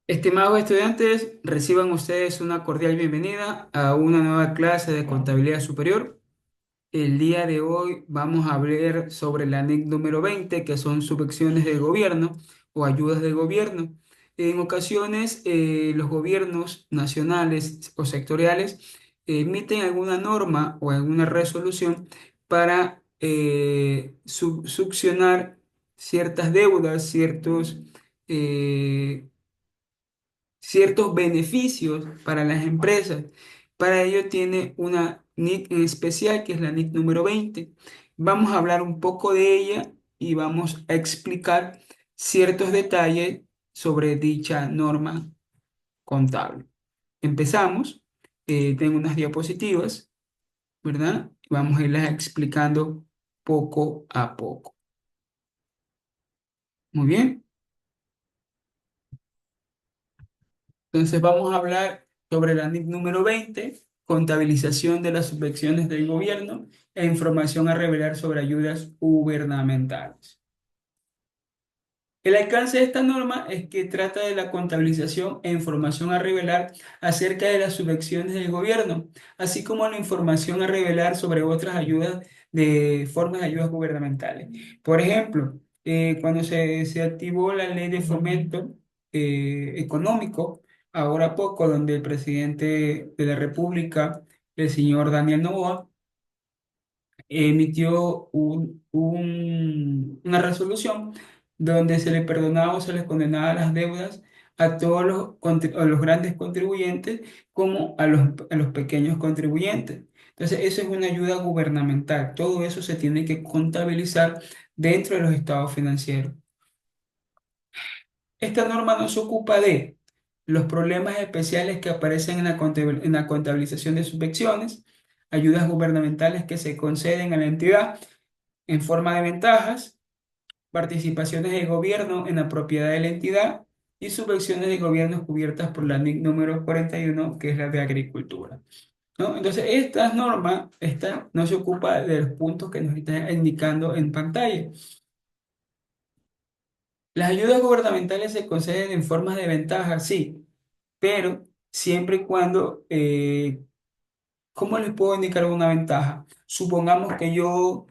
Estimados estudiantes, reciban ustedes una cordial bienvenida a una nueva clase de contabilidad superior. El día de hoy vamos a hablar sobre la NIC número 20, que son subvenciones del gobierno o ayudas del gobierno. En ocasiones, los gobiernos nacionales o sectoriales emiten alguna norma o alguna resolución para subsanar ciertas deudas, eh, ciertos beneficios para las empresas. Para ello tiene una NIC en especial, que es la NIC número 20. Vamos a hablar un poco de ella y vamos a explicar ciertos detalles sobre dicha norma contable. Empezamos. Tengo unas diapositivas, ¿verdad? Vamos a irlas explicando poco a poco. Muy bien. Entonces vamos a hablar sobre la NIC número 20, contabilización de las subvenciones del gobierno e información a revelar sobre ayudas gubernamentales. El alcance de esta norma es que trata de la contabilización e información a revelar acerca de las subvenciones del gobierno, así como la información a revelar sobre otras ayudas de formas de ayudas gubernamentales. Por ejemplo, cuando se activó la ley de fomento económico, ahora poco, donde el presidente de la República, el señor Daniel Noboa, emitió una resolución donde se le perdonaba o se les condenaba las deudas a todos a los grandes contribuyentes como a los pequeños contribuyentes. Entonces, eso es una ayuda gubernamental. Todo eso se tiene que contabilizar dentro de los estados financieros. Esta norma no se ocupa de los problemas especiales que aparecen en en la contabilización de subvenciones, ayudas gubernamentales que se conceden a la entidad en forma de ventajas, participaciones del gobierno en la propiedad de la entidad y subvenciones de gobiernos cubiertas por la NIC número 41, que es la de agricultura, ¿no? Entonces, esta norma, esta no se ocupa de los puntos que nos está indicando en pantalla. Las ayudas gubernamentales se conceden en formas de ventaja, sí, pero siempre y cuando ¿cómo les puedo indicar una ventaja? Supongamos que yo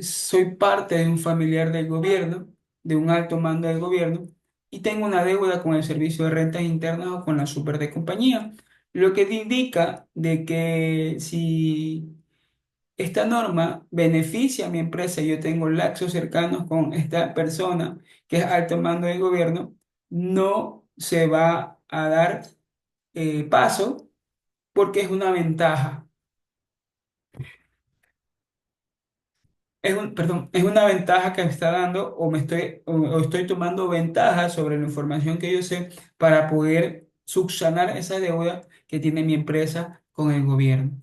soy parte de un familiar del gobierno, de un alto mando del gobierno, y tengo una deuda con el servicio de rentas internas o con la super de compañía, lo que indica de que si esta norma beneficia a mi empresa y yo tengo lazos cercanos con esta persona que es alto mando del gobierno, no se va a dar paso porque es una ventaja. Perdón, es una ventaja que me está dando o estoy tomando ventaja sobre la información que yo sé para poder subsanar esa deuda que tiene mi empresa con el gobierno.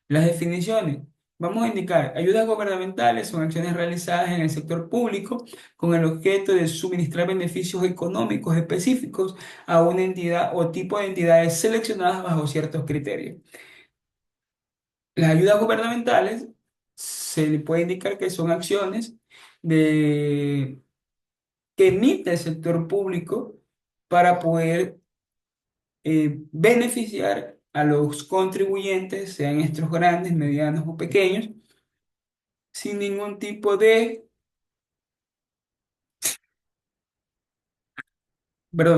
Las definiciones. Vamos a indicar, ayudas gubernamentales son acciones realizadas en el sector público con el objeto de suministrar beneficios económicos específicos a una entidad o tipo de entidades seleccionadas bajo ciertos criterios. Las ayudas gubernamentales se le puede indicar que son acciones de, que emite el sector público para poder beneficiar a los contribuyentes, sean estos grandes, medianos o pequeños, sin ningún tipo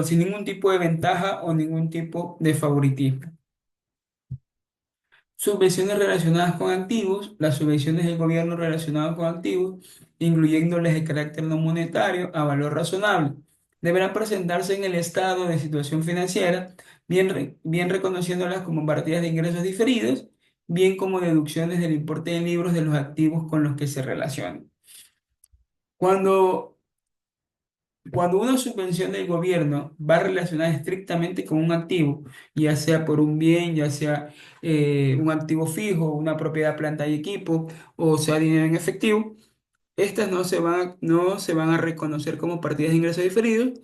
sin ningún tipo de ventaja o ningún tipo de favoritismo. Subvenciones relacionadas con activos, las subvenciones del gobierno relacionadas con activos, incluyéndoles de carácter no monetario a valor razonable, deberán presentarse en el estado de situación financiera, bien reconociéndolas como partidas de ingresos diferidos, bien como deducciones del importe en libros de los activos con los que se relacionan. Cuando Cuando una subvención del gobierno va relacionada estrictamente con un activo, ya sea por un bien, ya sea un activo fijo, una propiedad, planta y equipo, o sea dinero en efectivo, estas no se van a reconocer como partidas de ingresos diferidos,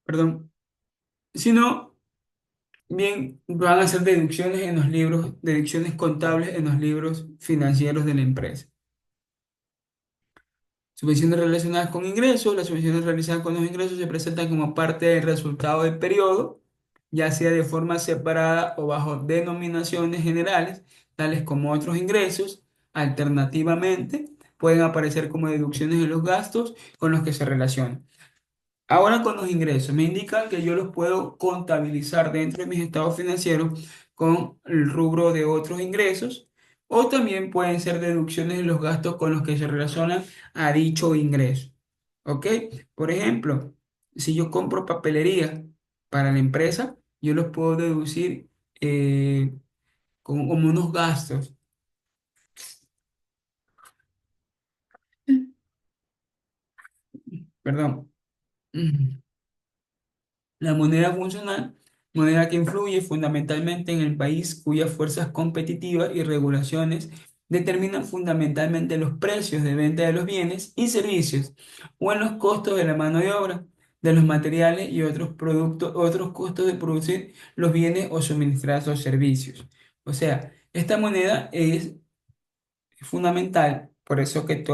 perdón, sino bien van a ser deducciones en los libros, deducciones contables en los libros financieros de la empresa. Subvenciones relacionadas con ingresos. Las subvenciones realizadas con los ingresos se presentan como parte del resultado del periodo, ya sea de forma separada o bajo denominaciones generales, tales como otros ingresos. Alternativamente, pueden aparecer como deducciones de los gastos con los que se relacionan. Ahora con los ingresos, me indican que yo los puedo contabilizar dentro de mis estados financieros con el rubro de otros ingresos, o también pueden ser deducciones de los gastos con los que se relacionan a dicho ingreso. ¿Ok? Por ejemplo, si yo compro papelería para la empresa, yo los puedo deducir como unos gastos. Perdón. La moneda funcional, moneda que influye fundamentalmente en el país, cuyas fuerzas competitivas y regulaciones determinan fundamentalmente los precios de venta de los bienes y servicios o en los costos de la mano de obra, de los materiales y otros productos, otros costos de producir los bienes o suministrar esos servicios. O sea, esta moneda es fundamental, por eso que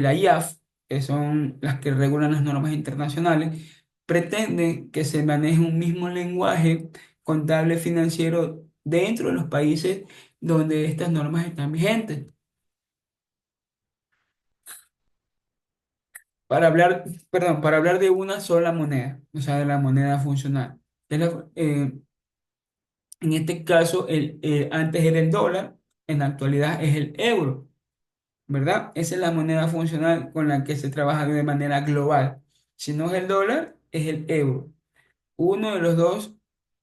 la IAF, que son las que regulan las normas internacionales, pretenden que se maneje un mismo lenguaje contable financiero dentro de los países donde estas normas están vigentes. Para hablar de una sola moneda, o sea, de la moneda funcional. En este caso, antes era el dólar, en la actualidad es el euro. ¿Verdad? Esa es la moneda funcional con la que se trabaja de manera global. Si no es el dólar, es el euro. Uno de los dos,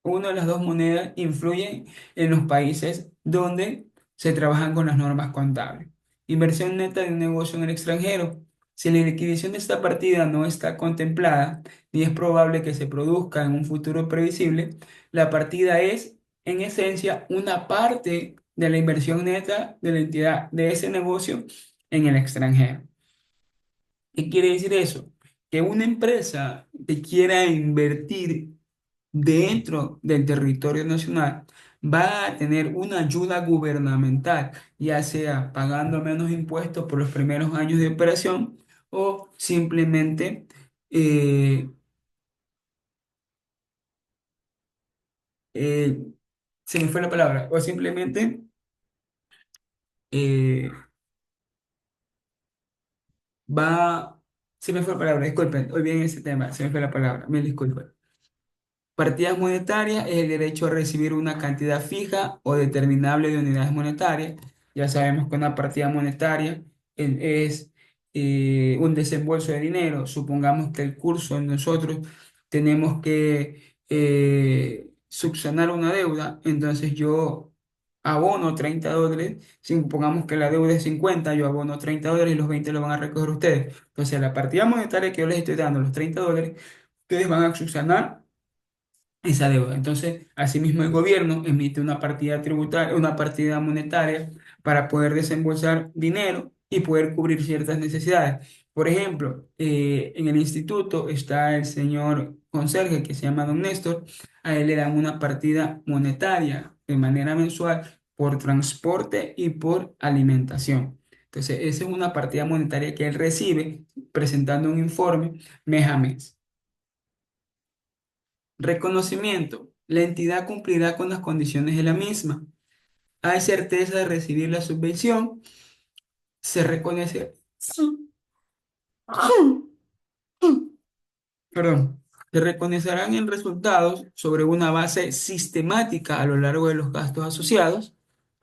una de las dos monedas influyen en los países donde se trabajan con las normas contables. Inversión neta de un negocio en el extranjero. Si la liquidación de esta partida no está contemplada, ni es probable que se produzca en un futuro previsible, la partida es, en esencia, una parte de la inversión neta de la entidad de ese negocio en el extranjero. ¿Qué quiere decir eso? Que una empresa que quiera invertir dentro del territorio nacional va a tener una ayuda gubernamental, ya sea pagando menos impuestos por los primeros años de operación o simplemente, eh, eh, se me fue la palabra, o simplemente eh, se me fue la palabra, disculpen, hoy bien ese tema, se me fue la palabra, me disculpen. Partidas monetarias es el derecho a recibir una cantidad fija o determinable de unidades monetarias. Ya sabemos que una partida monetaria es un desembolso de dinero. Supongamos que el curso nosotros tenemos que subsanar una deuda, entonces yo abono $30. Supongamos que la deuda es 50, yo abono $30 y los 20 lo van a recoger ustedes. Entonces la partida monetaria que yo les estoy dando, los $30, ustedes van a subsanar esa deuda. Entonces, asimismo, el gobierno emite una partida tributaria, una partida monetaria para poder desembolsar dinero y poder cubrir ciertas necesidades. Por ejemplo, en el instituto está el señor conserje que se llama don Néstor. A él le dan una partida monetaria de manera mensual por transporte y por alimentación. Entonces, esa es una partida monetaria que él recibe presentando un informe mes a mes. Reconocimiento. La entidad cumplirá con las condiciones de la misma. Hay certeza de recibir la subvención. Se reconoce, perdón, se reconocerán en resultados sobre una base sistemática a lo largo de los gastos asociados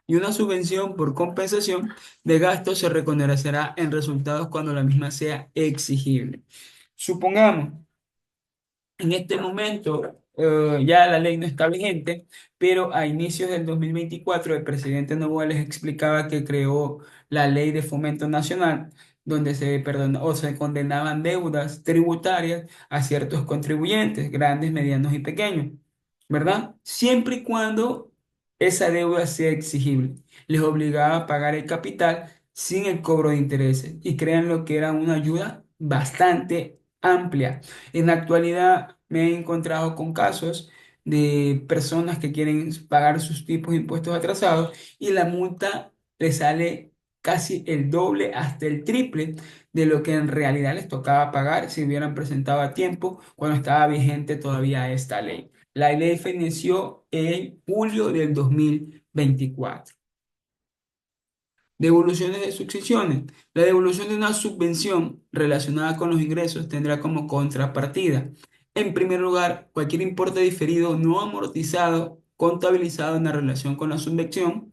y una subvención por compensación de gastos se reconocerá en resultados cuando la misma sea exigible. Supongamos. En este momento ya la ley no está vigente, pero a inicios del 2024 el presidente Noboa les explicaba que creó la Ley de Fomento Nacional, donde se perdonó o se condenaban deudas tributarias a ciertos contribuyentes, grandes, medianos y pequeños, ¿verdad? Siempre y cuando esa deuda sea exigible. Les obligaba a pagar el capital sin el cobro de intereses y crean lo que era una ayuda bastante amplia. En la actualidad me he encontrado con casos de personas que quieren pagar sus tipos de impuestos atrasados y la multa le sale casi el doble hasta el triple de lo que en realidad les tocaba pagar si hubieran presentado a tiempo cuando estaba vigente todavía esta ley. La ley feneció en julio del 2024. Devoluciones de sucesiones. La devolución de una subvención relacionada con los ingresos tendrá como contrapartida, en primer lugar, cualquier importe diferido no amortizado contabilizado en la relación con la subvención,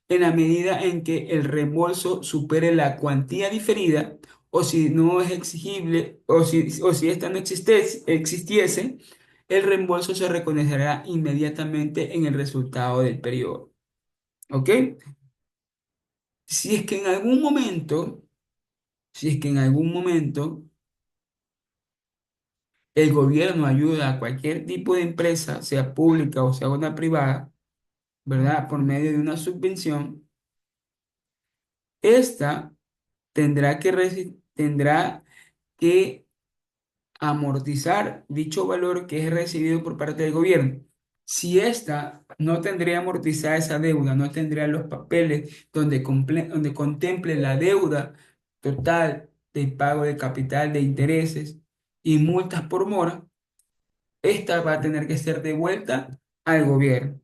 en la medida en que el reembolso supere la cuantía diferida o si no es exigible o si esta no existiese, el reembolso se reconocerá inmediatamente en el resultado del periodo. ¿Ok? Si es que en algún momento, si es que en algún momento el gobierno ayuda a cualquier tipo de empresa, sea pública o sea una privada, ¿verdad? Por medio de una subvención, esta tendrá que amortizar dicho valor que es recibido por parte del gobierno. Si ésta no tendría amortizada esa deuda, no tendría los papeles donde contemple la deuda total de pago de capital, de intereses y multas por mora, esta va a tener que ser devuelta al gobierno.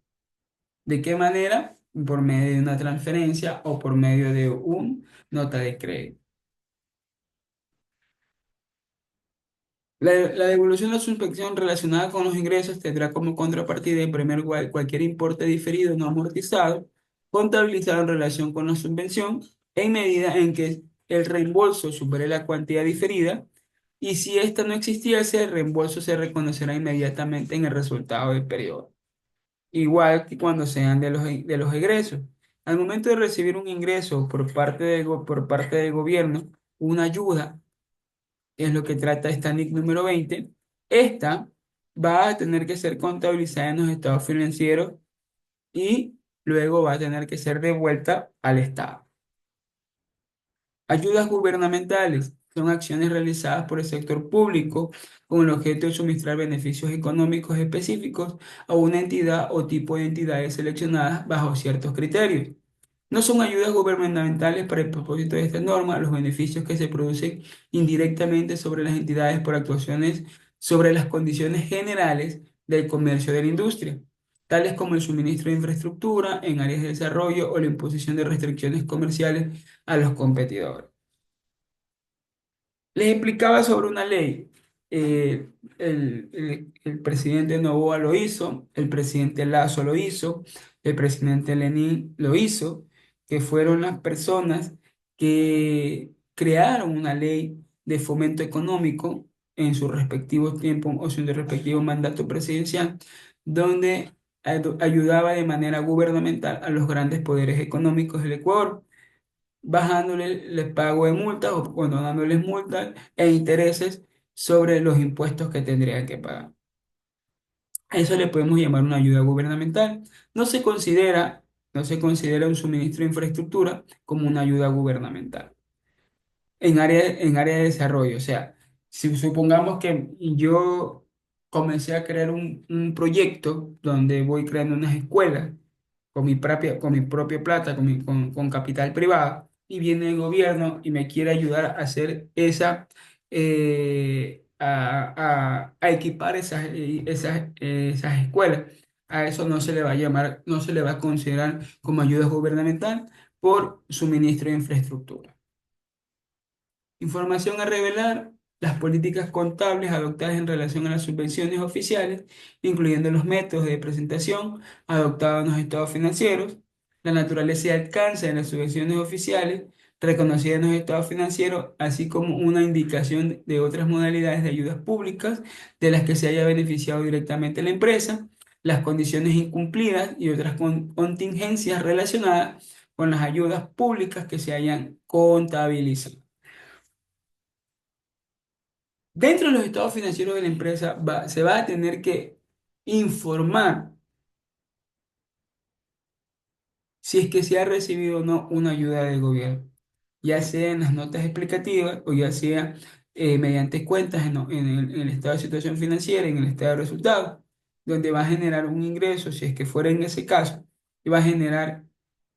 ¿De qué manera? Por medio de una transferencia o por medio de un nota de crédito. La devolución de la suspensión relacionada con los ingresos tendrá como contrapartida, en primer lugar, cualquier importe diferido no amortizado, contabilizado en relación con la subvención, en medida en que el reembolso supere la cuantía diferida, y si ésta no existiese, el reembolso se reconocerá inmediatamente en el resultado del periodo. Igual que cuando sean de los egresos. Al momento de recibir un ingreso por parte del gobierno, una ayuda es lo que trata esta NIC número 20. Esta va a tener que ser contabilizada en los estados financieros y luego va a tener que ser devuelta al Estado. Ayudas gubernamentales son acciones realizadas por el sector público con el objeto de suministrar beneficios económicos específicos a una entidad o tipo de entidades seleccionadas bajo ciertos criterios. No son ayudas gubernamentales para el propósito de esta norma los beneficios que se producen indirectamente sobre las entidades por actuaciones sobre las condiciones generales del comercio de la industria, tales como el suministro de infraestructura en áreas de desarrollo o la imposición de restricciones comerciales a los competidores. Les explicaba sobre una ley. El presidente Noboa lo hizo, el presidente Lasso lo hizo, el presidente Lenin lo hizo, que fueron las personas que crearon una ley de fomento económico en sus respectivos tiempos o en su respectivo mandato presidencial, donde ayudaba de manera gubernamental a los grandes poderes económicos del Ecuador bajándole el pago de multas o bueno, dándoles multas e intereses sobre los impuestos que tendrían que pagar. A eso le podemos llamar una ayuda gubernamental. No se considera un suministro de infraestructura como una ayuda gubernamental en área de desarrollo. O sea, si supongamos que yo comencé a crear un proyecto donde voy creando unas escuelas con mi propia plata, con capital privado, y viene el gobierno y me quiere ayudar a hacer a equipar esas escuelas. A eso no se le va a llamar, no se le va a considerar como ayuda gubernamental por suministro de infraestructura. Información a revelar, las políticas contables adoptadas en relación a las subvenciones oficiales, incluyendo los métodos de presentación adoptados en los estados financieros, la naturaleza y alcance de las subvenciones oficiales reconocidas en los estados financieros, así como una indicación de otras modalidades de ayudas públicas de las que se haya beneficiado directamente la empresa, las condiciones incumplidas y otras contingencias relacionadas con las ayudas públicas que se hayan contabilizado. Dentro de los estados financieros de la empresa se va a tener que informar si es que se ha recibido o no una ayuda del gobierno, ya sea en las notas explicativas o ya sea mediante cuentas en el estado de situación financiera, en el estado de resultados, donde va a generar un ingreso, si es que fuera en ese caso, y va a generar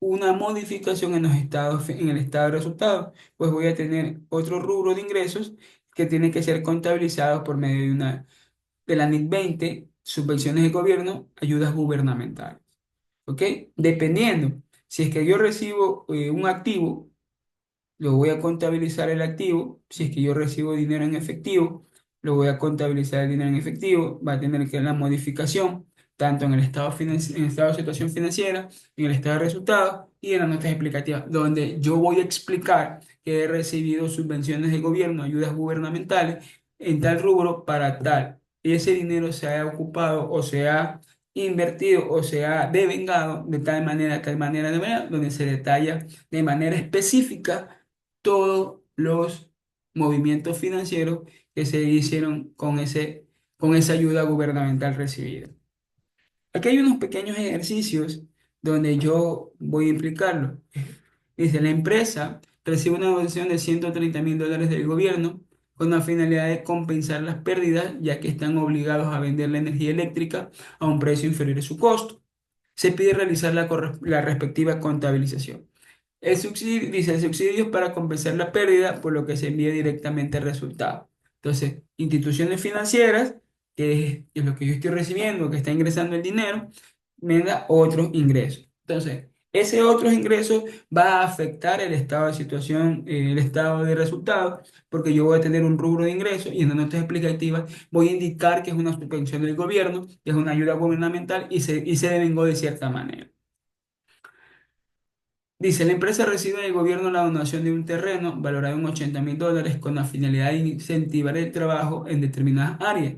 una modificación en los estados, en el estado de resultados, pues voy a tener otro rubro de ingresos que tiene que ser contabilizado por medio de la NIC 20, subvenciones de gobierno, ayudas gubernamentales. ¿Ok? Dependiendo, si es que yo recibo un activo, lo voy a contabilizar el activo. Si es que yo recibo dinero en efectivo, lo voy a contabilizar el dinero en efectivo. Va a tener que la modificación, tanto en el en el estado de situación financiera, en el estado de resultados y en las notas explicativas, donde yo voy a explicar que he recibido subvenciones de gobierno, ayudas gubernamentales en tal rubro para tal. Y ese dinero se ha ocupado o se ha invertido o se ha devengado de tal manera, de manera, donde se detalla de manera específica todos los movimientos financieros que se hicieron con esa ayuda gubernamental recibida. Aquí hay unos pequeños ejercicios donde yo voy a implicarlo. Dice, la empresa recibe una dotación de $130.000 del gobierno con la finalidad de compensar las pérdidas, ya que están obligados a vender la energía eléctrica a un precio inferior a su costo. Se pide realizar la respectiva contabilización. El subsidio, dice, el subsidio es para compensar la pérdida, por lo que se envía directamente el resultado. Entonces, instituciones financieras, que es lo que yo estoy recibiendo, que está ingresando el dinero, me da otros ingresos. Entonces, ese otros ingresos va a afectar el estado de situación, el estado de resultados, porque yo voy a tener un rubro de ingresos y en las notas explicativas voy a indicar que es una subvención del gobierno, que es una ayuda gubernamental y se devengó de cierta manera. Dice, la empresa recibe del gobierno la donación de un terreno valorado en $80.000 con la finalidad de incentivar el trabajo en determinadas áreas.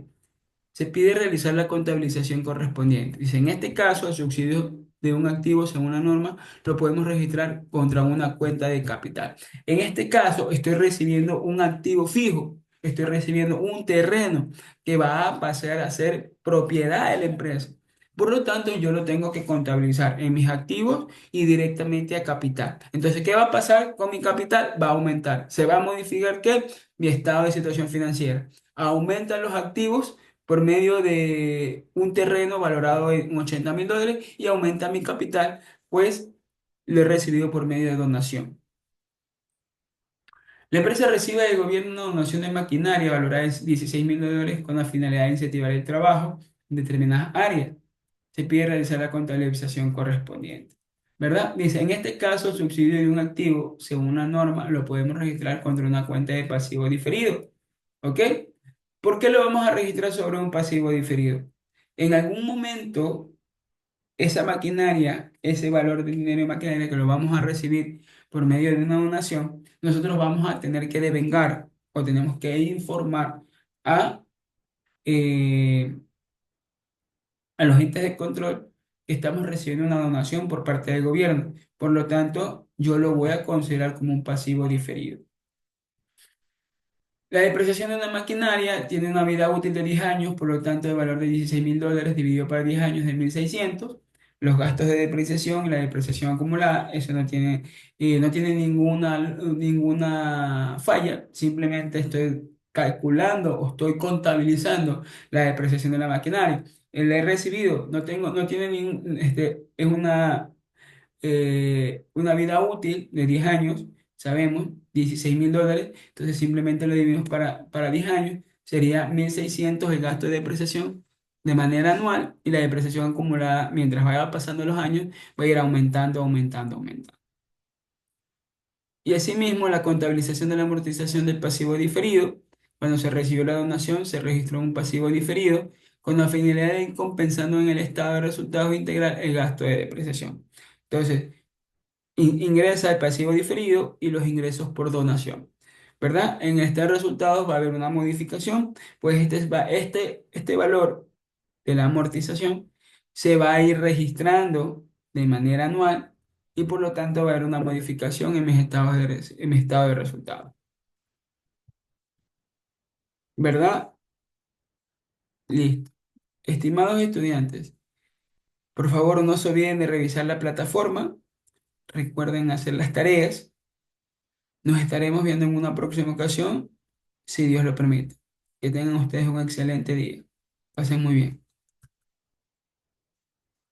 Se pide realizar la contabilización correspondiente. Dice, en este caso, el subsidio de un activo según la norma lo podemos registrar contra una cuenta de capital. En este caso, estoy recibiendo un activo fijo, estoy recibiendo un terreno que va a pasar a ser propiedad de la empresa. Por lo tanto, yo lo tengo que contabilizar en mis activos y directamente a capital. Entonces, ¿qué va a pasar con mi capital? Va a aumentar. ¿Se va a modificar qué? Mi estado de situación financiera. Aumentan los activos por medio de un terreno valorado en $80.000 y aumenta mi capital, pues lo he recibido por medio de donación. La empresa recibe del gobierno una donación de maquinaria valorada en $16.000 con la finalidad de incentivar el trabajo en determinadas áreas. Se pide realizar la contabilización correspondiente. ¿Verdad? Dice, en este caso, el subsidio de un activo, según una norma, lo podemos registrar contra una cuenta de pasivo diferido. ¿Ok? ¿Por qué lo vamos a registrar sobre un pasivo diferido? En algún momento, esa maquinaria, ese valor de dinero de maquinaria que lo vamos a recibir por medio de una donación, nosotros vamos a tener que devengar o tenemos que informar a, eh, a los entes de control que estamos recibiendo una donación por parte del gobierno. Por lo tanto, yo lo voy a considerar como un pasivo diferido. La depreciación de una maquinaria tiene una vida útil de 10 años, por lo tanto, el valor de $16.000 dividido por 10 años de 1.600. Los gastos de depreciación y la depreciación acumulada, eso no tiene ninguna falla, simplemente estoy calculando o estoy contabilizando la depreciación de la maquinaria. El he recibido, no tiene ningún, es una vida útil de 10 años, sabemos, $16.000, entonces simplemente lo dividimos para 10 años, sería 1.600 el gasto de depreciación de manera anual y la depreciación acumulada mientras vaya pasando los años va a ir aumentando, aumentando, aumentando. Y asimismo, la contabilización de la amortización del pasivo diferido, cuando se recibió la donación, se registró un pasivo diferido con la finalidad de ir compensando en el estado de resultados integral el gasto de depreciación. Entonces, ingresa el pasivo diferido y los ingresos por donación. ¿Verdad? En este resultado va a haber una modificación, pues este valor de la amortización se va a ir registrando de manera anual y por lo tanto va a haber una modificación en mis en mi estado de resultados. ¿Verdad? Listo. Estimados estudiantes, por favor no se olviden de revisar la plataforma, recuerden hacer las tareas. Nos estaremos viendo en una próxima ocasión, si Dios lo permite. Que tengan ustedes un excelente día. Pasen muy bien.